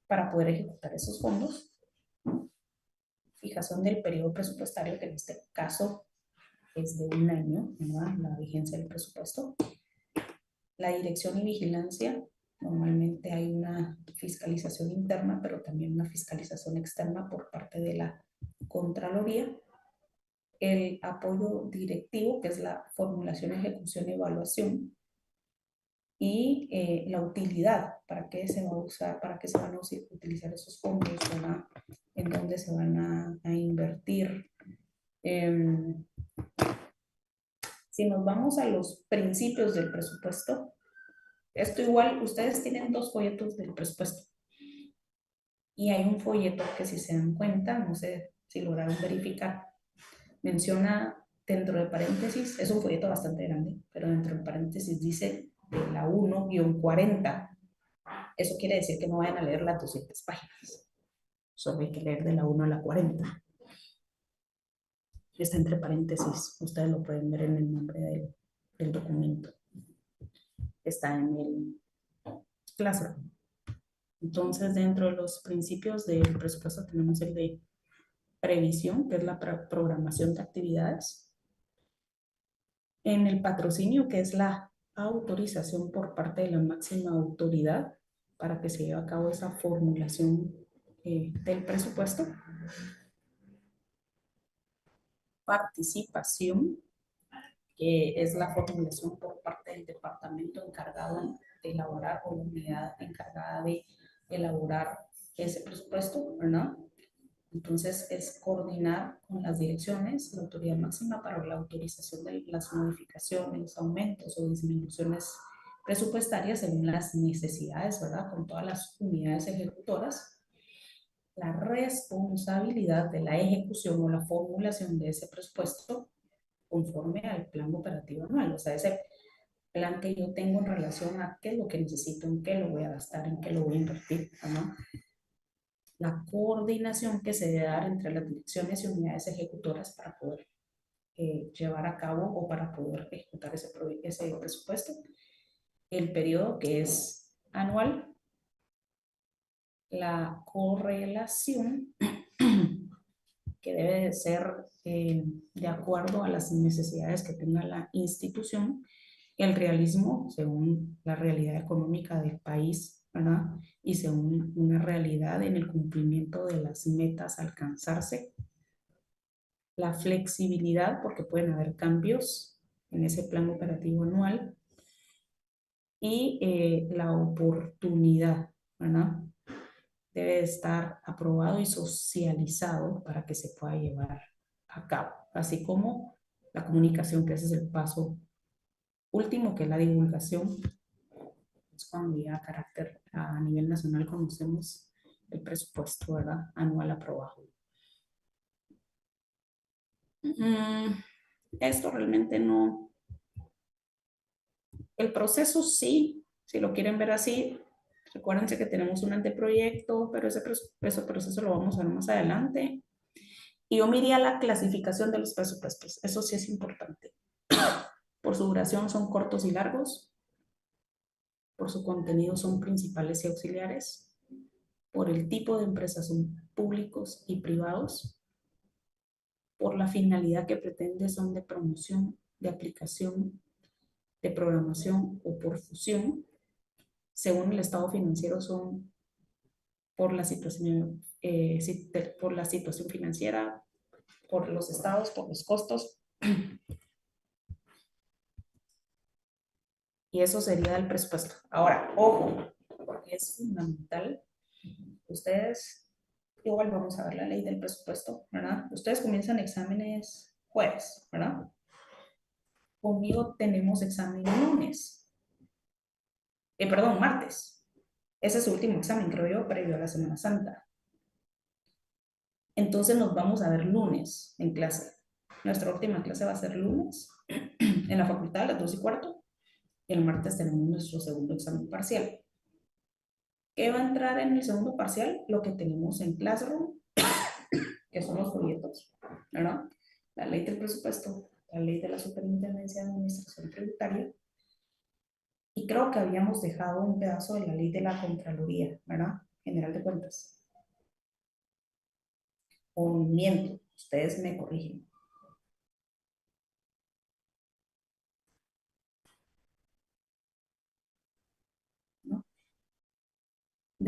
para poder ejecutar esos fondos. Fijación del periodo presupuestario, que en este caso es de un año, ¿verdad?, la vigencia del presupuesto. La dirección y vigilancia, normalmente hay una fiscalización interna, pero también una fiscalización externa por parte de la Contraloría. El apoyo directivo, que es la formulación, ejecución y evaluación, y la utilidad, para qué se va a usar, para qué se van a utilizar esos fondos, ¿verdad? En dónde se van a invertir. Si nos vamos a los principios del presupuesto, esto igual, ustedes tienen 2 folletos del presupuesto. Y hay un folleto que, si se dan cuenta, no sé si lograron verificar, menciona dentro de paréntesis, es un folleto bastante grande, pero dentro de paréntesis dice de la 1-40. Eso quiere decir que no vayan a leer las 200 páginas. Solo hay que leer de la 1 a la 40. Está entre paréntesis. Ustedes lo pueden ver en el nombre del documento. Está en el Classroom. Entonces, dentro de los principios del presupuesto tenemos el de previsión, que es la programación de actividades. En el patrocinio, que es la autorización por parte de la máxima autoridad para que se lleve a cabo esa formulación del presupuesto. Participación, que es la formulación por parte del departamento encargado de elaborar, o la unidad encargada de elaborar ese presupuesto, ¿verdad? Entonces, es coordinar con las direcciones, la autoridad máxima, para la autorización de las modificaciones, aumentos o disminuciones presupuestarias según las necesidades, ¿verdad? Con todas las unidades ejecutoras. La responsabilidad de la ejecución o la formulación de ese presupuesto conforme al plan operativo anual, o sea, ese plan que yo tengo en relación a qué es lo que necesito, en qué lo voy a gastar, en qué lo voy a invertir, ¿no? La coordinación que se debe dar entre las direcciones y unidades ejecutoras para poder llevar a cabo o para poder ejecutar ese presupuesto. El periodo, que es anual. La correlación, que debe de ser de acuerdo a las necesidades que tenga la institución. El realismo, según la realidad económica del país, ¿verdad? Y según una realidad en el cumplimiento de las metas a alcanzarse. La flexibilidad, porque pueden haber cambios en ese plan operativo anual. Y la oportunidad, ¿verdad? Debe estar aprobado y socializado para que se pueda llevar a cabo, así como la comunicación, que ese es el paso último, que es la divulgación. Es cuando ya a nivel nacional conocemos el presupuesto, ¿verdad? Anual aprobado. Esto realmente no. El proceso sí, si lo quieren ver así, recuérdense que tenemos un anteproyecto, pero ese proceso lo vamos a ver más adelante. Y yo miraría la clasificación de los presupuestos, eso sí es importante. Por su duración son cortos y largos, por su contenido son principales y auxiliares, por el tipo de empresas son públicos y privados, por la finalidad que pretende son de promoción, de aplicación, de programación o por fusión. Según el estado financiero son por la situación financiera, por los estados, por los costos. Y eso sería el presupuesto. Ahora, ojo, porque es fundamental. Ustedes, igual vamos a ver la ley del presupuesto, ¿verdad? Ustedes comienzan exámenes jueves, ¿verdad? Conmigo tenemos examen lunes. Perdón, martes. Ese es su último examen, creo yo, previo a la Semana Santa. Entonces nos vamos a ver lunes en clase. Nuestra última clase va a ser lunes en la facultad a las 2:15. Y el martes tenemos nuestro segundo examen parcial. ¿Qué va a entrar en el segundo parcial? Lo que tenemos en Classroom, que son los folletos, ¿verdad? La ley del presupuesto, la ley de la Superintendencia de Administración Tributaria. Y creo que habíamos dejado un pedazo de la ley de la Contraloría, ¿verdad? General de Cuentas. O miento, ustedes me corrigen.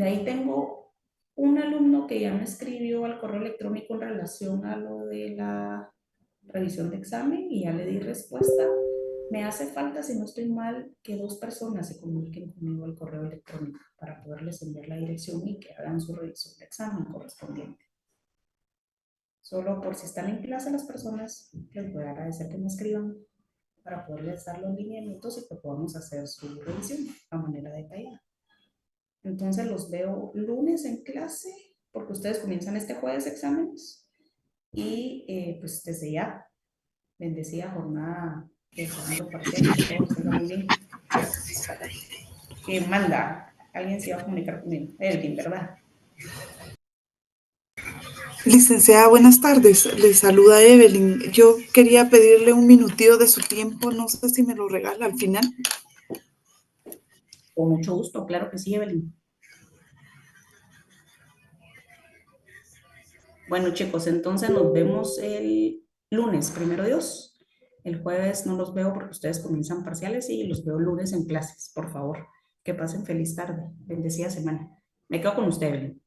De ahí tengo un alumno que ya me escribió al correo electrónico en relación a lo de la revisión de examen y ya le di respuesta. Me hace falta, si no estoy mal, que 2 personas se comuniquen conmigo al correo electrónico para poderles enviar la dirección y que hagan su revisión de examen correspondiente. Solo por si están en clase las personas, les voy a agradecer que me escriban para poderles dar los lineamientos y que podamos hacer su revisión de manera detallada. Entonces los veo lunes en clase, porque ustedes comienzan este jueves exámenes. Y pues desde ya, bendecida jornada de segundo parcial, que todo salga muy bien. ¿Quién manda? Alguien se va a comunicar conmigo. Elvin, ¿verdad? Licenciada, buenas tardes. Le saluda Evelyn. Yo quería pedirle un minutito de su tiempo. No sé si me lo regala al final. Con mucho gusto, claro que sí, Evelyn. Bueno, chicos, entonces nos vemos el lunes, primero Dios. El jueves no los veo porque ustedes comienzan parciales y los veo el lunes en clases, por favor. Que pasen feliz tarde, bendecida semana. Me quedo con usted, Evelyn.